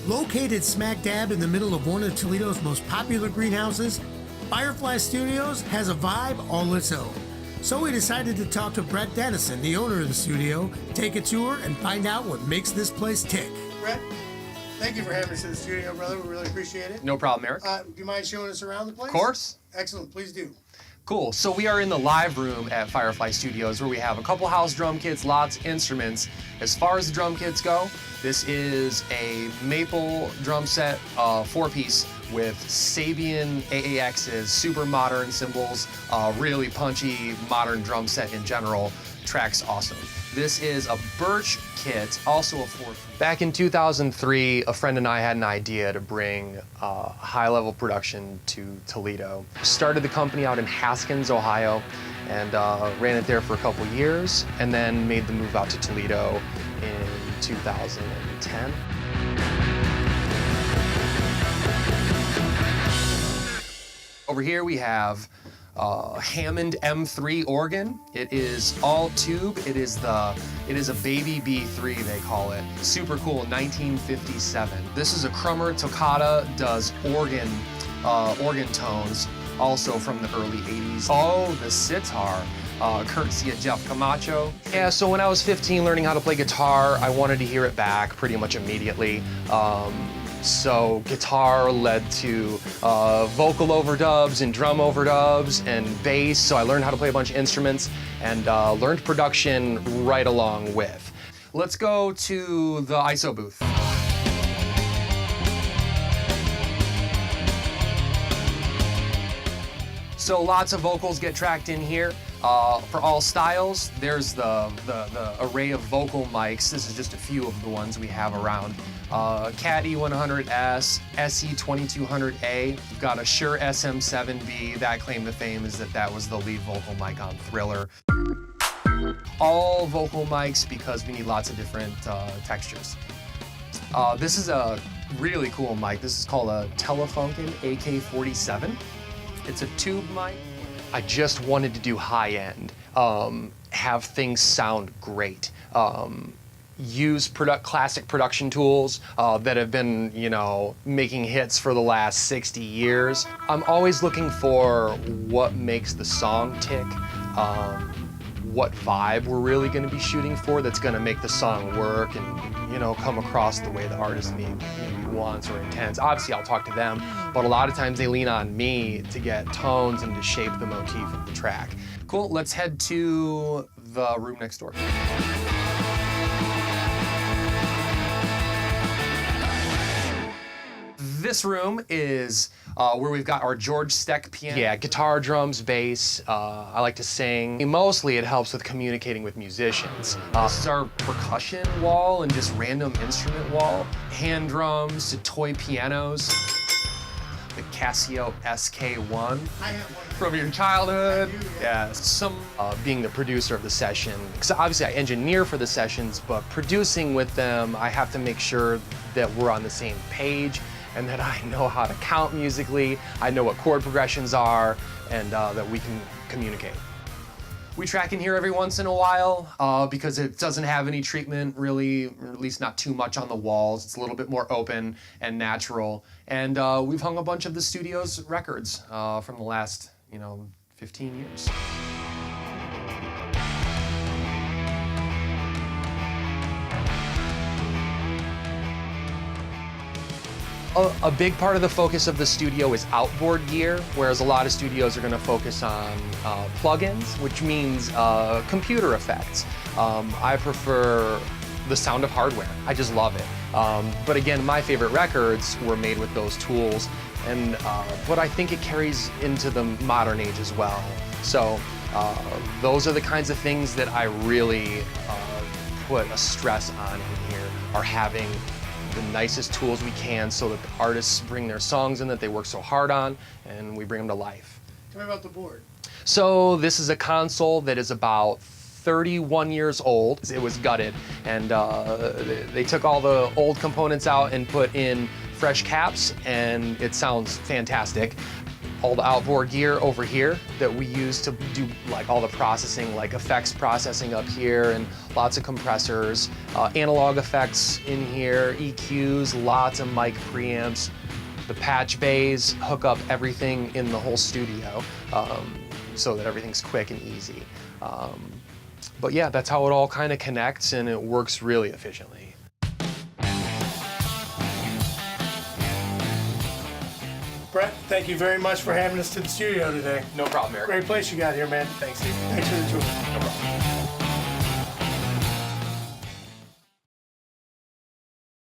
Located smack dab in the middle of one of Toledo's most popular greenhouses, FireFly Studios has a vibe all its own. So we decided to talk to Brett Dennison, the owner of the studio, take a tour, and find out what makes this place tick. Brett, thank you for having us in the studio, brother. We really appreciate it. No problem, Eric. Do you mind showing us around the place? Of course. Excellent, please do. Cool. So we are in the live room at FireFly Studios where we have a couple house drum kits, lots of instruments. As far as the drum kits go, this is a maple drum set, 4-piece with Sabian AAXs, super modern cymbals, really punchy modern drum set in general. Track's awesome. This is a birch kit, also a 4-piece. Back in 2003, a friend and I had an idea to bring high-level production to Toledo. Started the company out in Haskins, Ohio, and ran it there for a couple years, and then made the move out to Toledo in 2010. Over here we have Hammond M3 organ. It is all tube. It is a baby B3, they call it. Super cool, 1957. This is a Crummer Toccata, does organ tones, also from the early 80s. Oh, the sitar, courtesy of Jeff Camacho. Yeah, so when I was 15 learning how to play guitar, I wanted to hear it back pretty much immediately. So guitar led to vocal overdubs and drum overdubs and bass, so I learned how to play a bunch of instruments and learned production right along with. Let's go to the ISO booth. So lots of vocals get tracked in here. For all styles, there's the array of vocal mics. This is just a few of the ones we have around. Cat E100S, SE2200A. We've got a Shure SM7B. That claim to fame is that was the lead vocal mic on Thriller. All vocal mics because we need lots of different textures. This is a really cool mic. This is called a Telefunken AK-47. It's a tube mic. I just wanted to do high-end, have things sound great. Use classic production tools that have been, making hits for the last 60 years. I'm always looking for what makes the song tick, what vibe we're really going to be shooting for that's going to make the song work and, come across the way the artist maybe wants or intends. Obviously, I'll talk to them, but a lot of times they lean on me to get tones and to shape the motif of the track. Cool, let's head to the room next door. This room is where we've got our George Steck piano. Yeah, guitar, drums, bass. I like to sing. Mostly it helps with communicating with musicians. This is our percussion wall and just random instrument wall. Hand drums to toy pianos. The Casio SK1 from your childhood. Yeah, being the producer of the session. Because obviously I engineer for the sessions, but producing with them, I have to make sure that we're on the same page and that I know how to count musically, I know what chord progressions are, and that we can communicate. We track in here every once in a while because it doesn't have any treatment really, or at least not too much on the walls. It's a little bit more open and natural. And we've hung a bunch of the studio's records from the last, 15 years. A big part of the focus of the studio is outboard gear, whereas a lot of studios are going to focus on plugins, which means computer effects. I prefer the sound of hardware. I just love it. But again, my favorite records were made with those tools, but I think it carries into the modern age as well. So those are the kinds of things that I really put a stress on in here, are having the nicest tools we can so that the artists bring their songs in that they work so hard on, and we bring them to life. Tell me about the board. So this is a console that is about 31 years old. It was gutted, and they took all the old components out and put in fresh caps, and it sounds fantastic. all the outboard gear over here that we use to do like all the processing, like effects processing up here, and lots of compressors, analog effects in here, EQs, lots of mic preamps. The patch bays hook up everything in the whole studio so that everything's quick and easy. But yeah, that's how it all kind of connects, and it works really efficiently. Brett, thank you very much for having us to the studio today. No problem, Eric. Great place you got here, man. Thanks, Steve. Thanks for the tour. No problem.